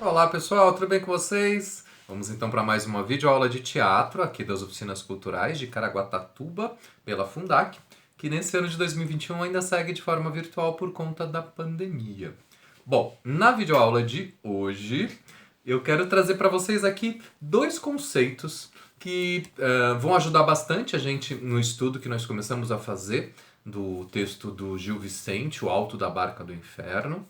Olá pessoal, tudo bem com vocês? Vamos então para mais uma videoaula de teatro aqui das Oficinas Culturais de Caraguatatuba, pela Fundac, que nesse ano de 2021 ainda segue de forma virtual por conta da pandemia. Bom, na videoaula de hoje eu quero trazer para vocês aqui dois conceitos que vão ajudar bastante a gente no estudo que nós começamos a fazer do texto do Gil Vicente, O Alto da Barca do Inferno.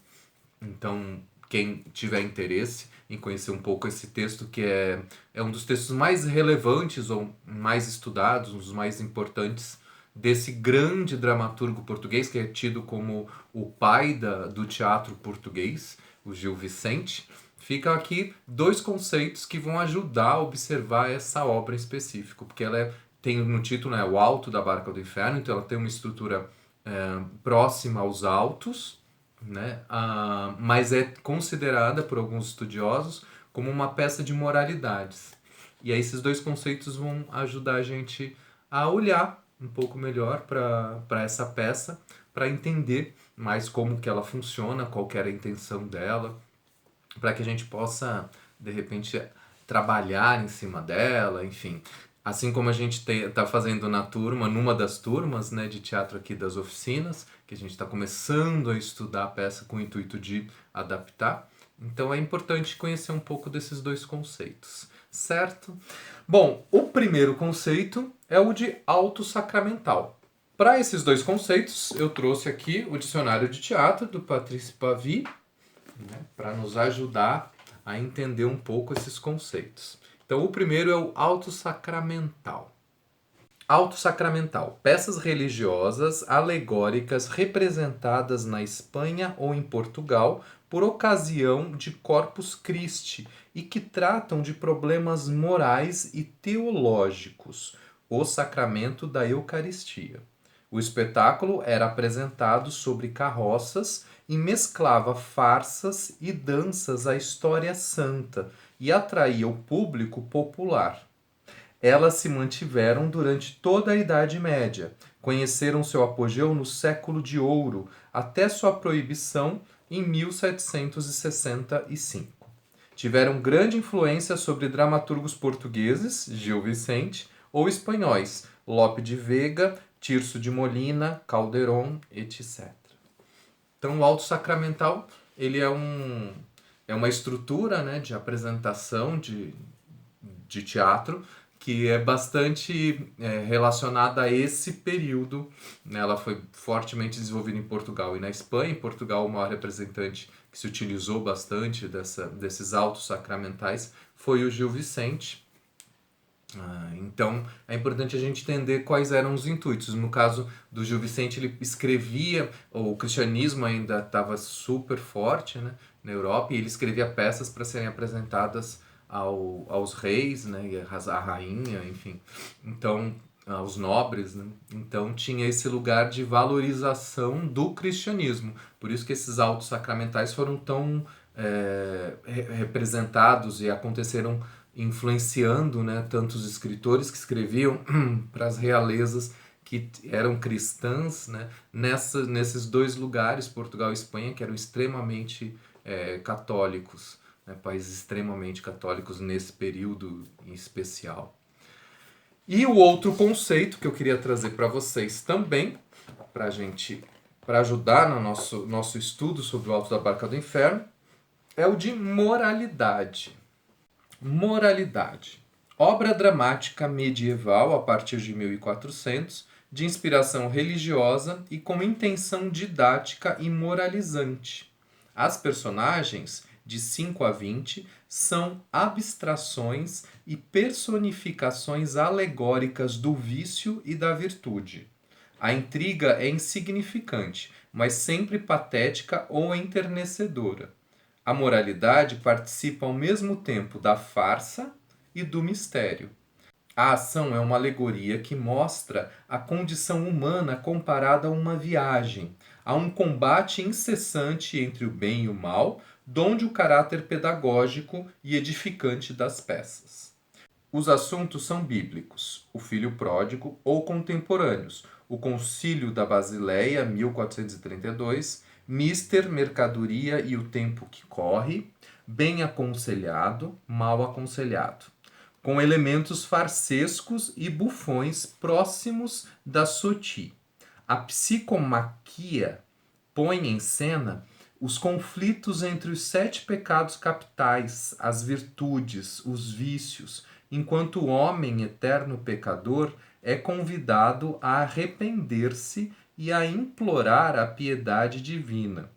Então, quem tiver interesse em conhecer um pouco esse texto, que é um dos textos mais relevantes ou mais estudados, um dos mais importantes desse grande dramaturgo português, que é tido como o pai do teatro português, o Gil Vicente, ficam aqui dois conceitos que vão ajudar a observar essa obra em específico, porque tem no título, né, O Alto da Barca do Inferno, então ela tem uma estrutura próxima aos altos, né? Mas é considerada por alguns estudiosos como uma peça de moralidades. E aí esses dois conceitos vão ajudar a gente a olhar um pouco melhor para essa peça, para entender mais como que ela funciona, qual que era a intenção dela, para que a gente possa, de repente, trabalhar em cima dela, enfim. Assim como a gente está fazendo na turma, numa das turmas, né, de teatro aqui das oficinas, que a gente está começando a estudar a peça com o intuito de adaptar. Então é importante conhecer um pouco desses dois conceitos, certo? Bom, o primeiro conceito é o de auto sacramental. Para esses dois conceitos, eu trouxe aqui o dicionário de teatro do Patrice Pavy, né, para nos ajudar a entender um pouco esses conceitos. Então, o primeiro é o auto sacramental. Auto sacramental, peças religiosas alegóricas representadas na Espanha ou em Portugal por ocasião de Corpus Christi e que tratam de problemas morais e teológicos, o sacramento da Eucaristia. O espetáculo era apresentado sobre carroças e mesclava farsas e danças à história santa e atraía o público popular. Elas se mantiveram durante toda a Idade Média, conheceram seu apogeu no Século de Ouro, até sua proibição em 1765. Tiveram grande influência sobre dramaturgos portugueses, Gil Vicente, ou espanhóis, Lope de Vega, Tirso de Molina, Calderón, etc. Então, o auto sacramental ele é uma estrutura, né, de apresentação de teatro que é bastante relacionada a esse período. Né? Ela foi fortemente desenvolvida em Portugal e na Espanha. Em Portugal, o maior representante que se utilizou bastante desses autos sacramentais foi o Gil Vicente. Então é importante a gente entender quais eram os intuitos. No caso do Gil Vicente, ele escrevia, o cristianismo ainda estava super forte, né, na Europa, e ele escrevia peças para serem apresentadas aos reis, né, e a rainha, enfim, então aos nobres, né? Então tinha esse lugar de valorização do cristianismo. Por isso que esses autos sacramentais foram tão representados e aconteceram influenciando, né, tantos escritores que escreviam para as realezas que eram cristãs, né, nesses dois lugares, Portugal e Espanha, que eram extremamente católicos, né, países extremamente católicos nesse período em especial. E o outro conceito que eu queria trazer para vocês também, para ajudar no nosso estudo sobre o Alto da Barca do Inferno, é o de moralidade. Moralidade. Obra dramática medieval a partir de 1400, de inspiração religiosa e com intenção didática e moralizante. As personagens, de 5 a 20, são abstrações e personificações alegóricas do vício e da virtude. A intriga é insignificante, mas sempre patética ou enternecedora. A moralidade participa ao mesmo tempo da farsa e do mistério. A ação é uma alegoria que mostra a condição humana comparada a uma viagem, a um combate incessante entre o bem e o mal, donde o caráter pedagógico e edificante das peças. Os assuntos são bíblicos, o filho pródigo, ou contemporâneos, o Concílio da Basileia, 1432, Mister, Mercadoria e o Tempo que Corre, bem aconselhado, mal aconselhado, com elementos farsescos e bufões próximos da soti. A psicomaquia põe em cena os conflitos entre os 7 pecados capitais, as virtudes, os vícios, enquanto o homem eterno pecador é convidado a arrepender-se e a implorar a piedade divina.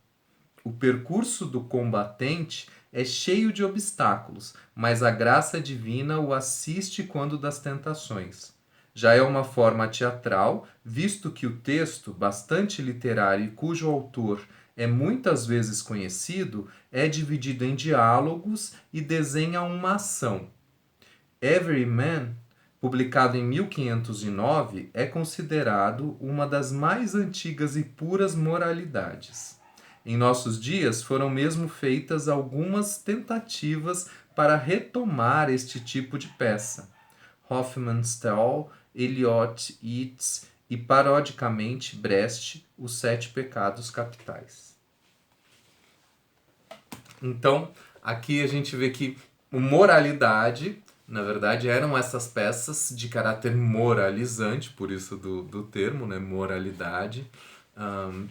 O percurso do combatente é cheio de obstáculos, mas a graça divina o assiste quando das tentações. Já é uma forma teatral, visto que o texto, bastante literário e cujo autor é muitas vezes conhecido, é dividido em diálogos e desenha uma ação. Everyman, publicado em 1509, é considerado uma das mais antigas e puras moralidades. Em nossos dias foram mesmo feitas algumas tentativas para retomar este tipo de peça. Hofmannsthal, Eliot, Yeats e, parodicamente, Brecht, Os 7 Pecados Capitais. Então, aqui a gente vê que o moralidade, na verdade, eram essas peças de caráter moralizante, por isso do termo, né, moralidade,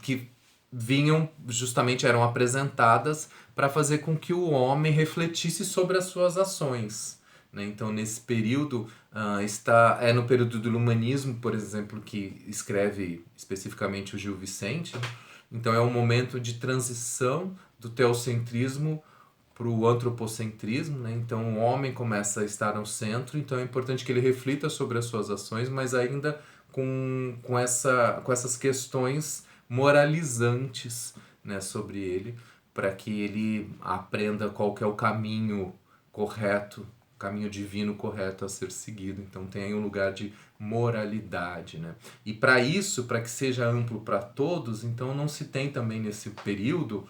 que vinham, justamente eram apresentadas para fazer com que o homem refletisse sobre as suas ações. Né? Então, nesse período, é no período do Iluminismo, por exemplo, que escreve especificamente o Gil Vicente. Então, é um momento de transição do teocentrismo para o antropocentrismo, né? Então o homem começa a estar no centro, então é importante que ele reflita sobre as suas ações, mas ainda com essas questões moralizantes, né, sobre ele, para que ele aprenda qual que é o caminho correto, o caminho divino correto a ser seguido. Então tem aí um lugar de moralidade, né? E para isso, para que seja amplo para todos, então não se tem também nesse período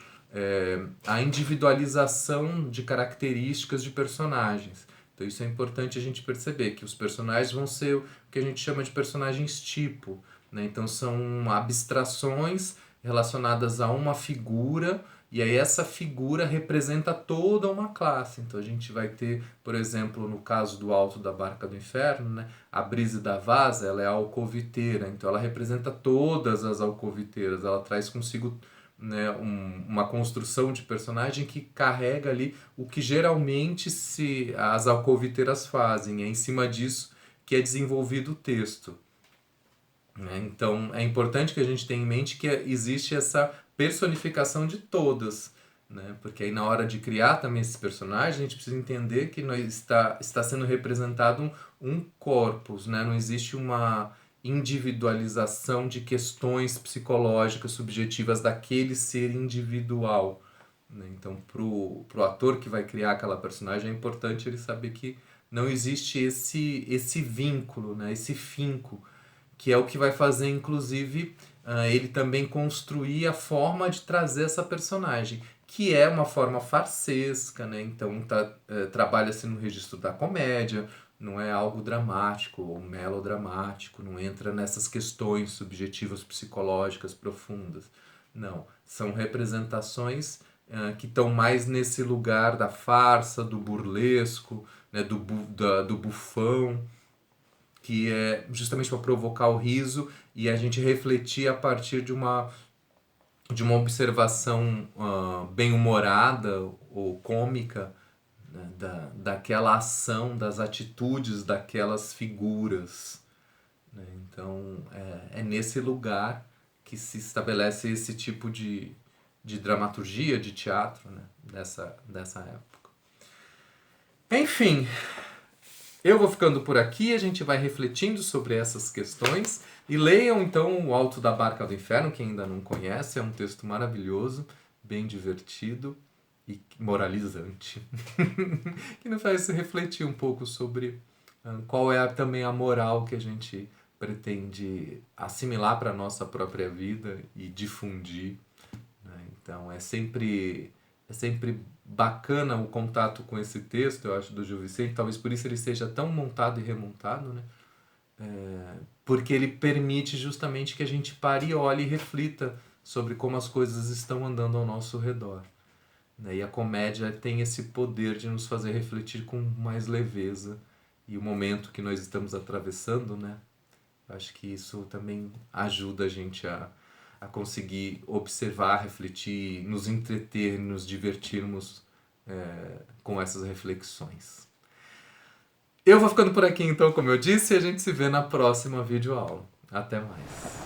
a individualização de características de personagens. Então isso é importante a gente perceber, que os personagens vão ser o que a gente chama de personagens tipo. Né? Então são abstrações relacionadas a uma figura, e aí essa figura representa toda uma classe. Então a gente vai ter, por exemplo, no caso do Alto da Barca do Inferno, né? A Brise da Vaza, ela é a alcoviteira, então ela representa todas as alcoviteiras, ela traz consigo, né, uma construção de personagem que carrega ali o que geralmente as alcoviteiras fazem. É em cima disso que é desenvolvido o texto. Né? Então é importante que a gente tenha em mente que existe essa personificação de todas. Né? Porque aí na hora de criar também esses personagens, a gente precisa entender que está sendo representado um corpus, né? Não existe uma individualização de questões psicológicas subjetivas daquele ser individual. Né? Então, pro ator que vai criar aquela personagem, é importante ele saber que não existe esse vínculo, né? Esse finco, que é o que vai fazer, inclusive, ele também construir a forma de trazer essa personagem, que é uma forma farsesca, né? Então trabalha-se no registro da comédia, não é algo dramático ou melodramático, não entra nessas questões subjetivas psicológicas profundas. Não, são representações que estão mais nesse lugar da farsa, do burlesco, né? do bufão, que é justamente para provocar o riso e a gente refletir a partir de uma observação bem-humorada ou cômica, né, daquela ação, das atitudes daquelas figuras. Né? Então, é nesse lugar que se estabelece esse tipo de dramaturgia, de teatro, né, dessa época. Enfim, eu vou ficando por aqui, a gente vai refletindo sobre essas questões e leiam então O Alto da Barca do Inferno, quem ainda não conhece, é um texto maravilhoso, bem divertido e moralizante, que nos faz refletir um pouco sobre qual é também a moral que a gente pretende assimilar para a nossa própria vida e difundir. Né? Então é sempre bacana o contato com esse texto, eu acho, do Gil Vicente, talvez por isso ele seja tão montado e remontado, né? Porque ele permite justamente que a gente pare e olhe e reflita sobre como as coisas estão andando ao nosso redor. né? E a comédia tem esse poder de nos fazer refletir com mais leveza. E o momento que nós estamos atravessando, né? Acho que isso também ajuda a gente a conseguir observar, refletir, nos entreter, nos divertirmos com essas reflexões. Eu vou ficando por aqui então, como eu disse, e a gente se vê na próxima videoaula. Até mais!